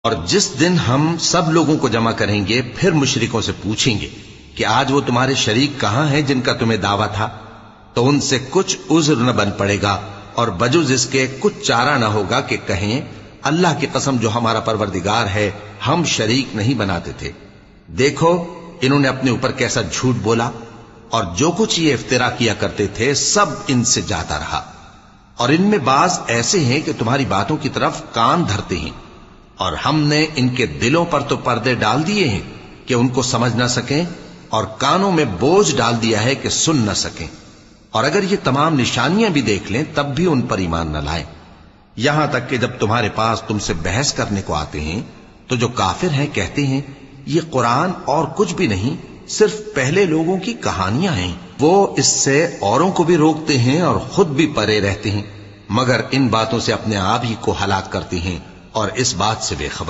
اور جس دن ہم سب لوگوں کو جمع کریں گے پھر مشرکوں سے پوچھیں گے کہ آج وہ تمہارے شریک کہاں ہیں جن کا تمہیں دعویٰ تھا، تو ان سے کچھ عذر نہ بن پڑے گا اور بجز اس کے کچھ چارہ نہ ہوگا کہ کہیں اللہ کی قسم جو ہمارا پروردگار ہے ہم شریک نہیں بناتے تھے۔ دیکھو انہوں نے اپنے اوپر کیسا جھوٹ بولا، اور جو کچھ یہ افترا کیا کرتے تھے سب ان سے جاتا رہا۔ اور ان میں بعض ایسے ہیں کہ تمہاری باتوں کی طرف کان دھرتے ہیں، اور ہم نے ان کے دلوں پر تو پردے ڈال دیے ہیں کہ ان کو سمجھ نہ سکیں، اور کانوں میں بوجھ ڈال دیا ہے کہ سن نہ سکیں، اور اگر یہ تمام نشانیاں بھی دیکھ لیں تب بھی ان پر ایمان نہ لائیں۔ یہاں تک کہ جب تمہارے پاس تم سے بحث کرنے کو آتے ہیں تو جو کافر ہیں کہتے ہیں یہ قرآن اور کچھ بھی نہیں، صرف پہلے لوگوں کی کہانیاں ہیں۔ وہ اس سے اوروں کو بھی روکتے ہیں اور خود بھی پرے رہتے ہیں، مگر ان باتوں سے اپنے آپ ہی کو ہلاک کرتے ہیں اور اس بات سے بے خبر